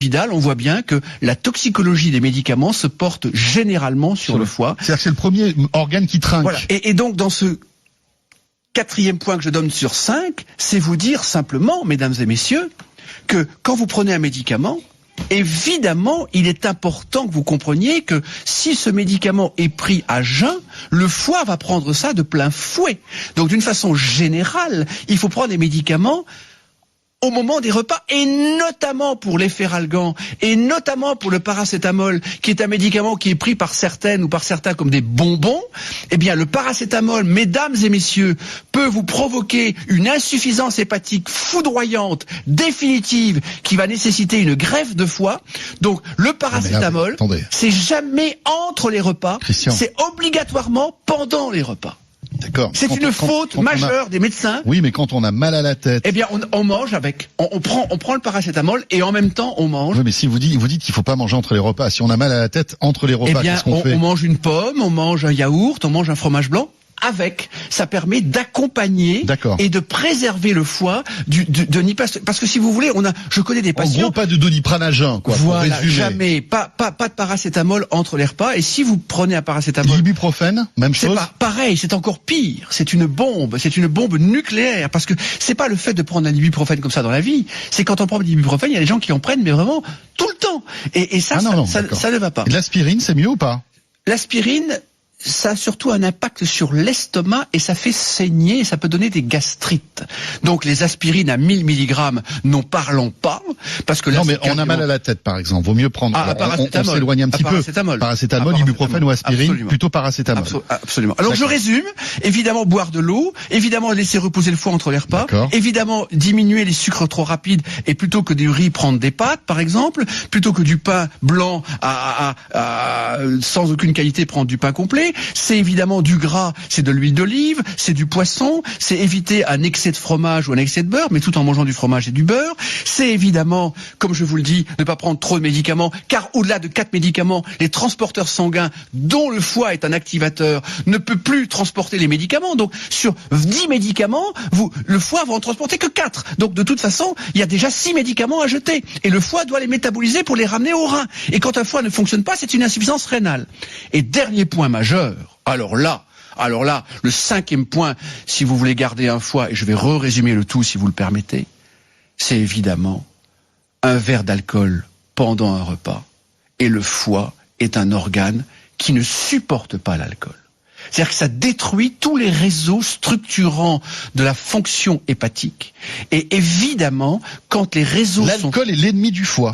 Vidal, on voit bien que la toxicologie des médicaments se porte généralement sur le foie. C'est-à-dire que c'est le premier organe qui trinque. Voilà. Et donc, dans ce 4e point que je donne sur 5, c'est vous dire simplement, mesdames et messieurs, que quand vous prenez un médicament, évidemment, il est important que vous compreniez que si ce médicament est pris à jeun, le foie va prendre ça de plein fouet. Donc, d'une façon générale, il faut prendre des médicaments au moment des repas, et notamment pour les feralgan, et notamment pour le paracétamol, qui est un médicament qui est pris par certaines ou par certains comme des bonbons. Eh bien, le paracétamol, mesdames et messieurs, peut vous provoquer une insuffisance hépatique foudroyante, définitive, qui va nécessiter une greffe de foie. Donc, le paracétamol, c'est jamais entre les repas, c'est obligatoirement pendant les repas. D'accord. C'est une faute majeure des médecins. Oui, mais quand on a mal à la tête. Eh bien, on mange avec. On prend le paracétamol et en même temps, on mange. Oui, mais si vous dites qu'il faut pas manger entre les repas. Si on a mal à la tête entre les repas, qu'est-ce qu'on fait ? On mange une pomme, on mange un yaourt, on mange un fromage blanc. Avec, ça permet d'accompagner et de préserver le foie parce que si vous voulez, je connais des patients. En gros, pas de Doliprane à jeun, quoi. Voilà, jamais, pas de paracétamol entre les repas. Et si vous prenez un paracétamol, l'ibuprofène, même chose. C'est pareil, c'est encore pire. C'est une bombe nucléaire. Parce que c'est pas le fait de prendre un ibuprofène comme ça dans la vie. C'est quand on prend de l'ibuprofène, il y a des gens qui en prennent, mais vraiment tout le temps. Et ça, ça ne va pas. L'aspirine, c'est mieux ou pas ? L'aspirine, ça a surtout un impact sur l'estomac et ça fait saigner et ça peut donner des gastrites. Donc les aspirines à 1000 mg, n'en parlons pas, parce que non, mais on a mal à la tête, par exemple. Vaut mieux prendre. On s'éloigne un petit peu. Paracétamol, ibuprofène ou aspirine, absolument. Plutôt paracétamol. Absolument. Alors je résume. Évidemment, boire de l'eau. Évidemment, laisser reposer le foie entre les repas. Évidemment, diminuer les sucres trop rapides et plutôt que du riz, prendre des pâtes, par exemple. Plutôt que du pain blanc sans aucune qualité, prendre du pain complet. C'est évidemment du gras, c'est de l'huile d'olive, c'est du poisson, c'est éviter un excès de fromage ou un excès de beurre, mais tout en mangeant du fromage et du beurre. C'est évidemment, comme je vous le dis, ne pas prendre trop de médicaments, car au-delà de 4 médicaments, les transporteurs sanguins, dont le foie est un activateur, ne peut plus transporter les médicaments. Donc, sur 10 médicaments, le foie va en transporter que 4. Donc, de toute façon, il y a déjà 6 médicaments à jeter. Et le foie doit les métaboliser pour les ramener au rein. Et quand un foie ne fonctionne pas, c'est une insuffisance rénale. Et dernier point majeur, alors là, le 5e point, si vous voulez garder un foie, et je vais résumer le tout si vous le permettez, c'est évidemment un verre d'alcool pendant un repas. Et le foie est un organe qui ne supporte pas l'alcool. C'est-à-dire que ça détruit tous les réseaux structurants de la fonction hépatique. Et évidemment, quand les réseaux L'alcool est l'ennemi du foie.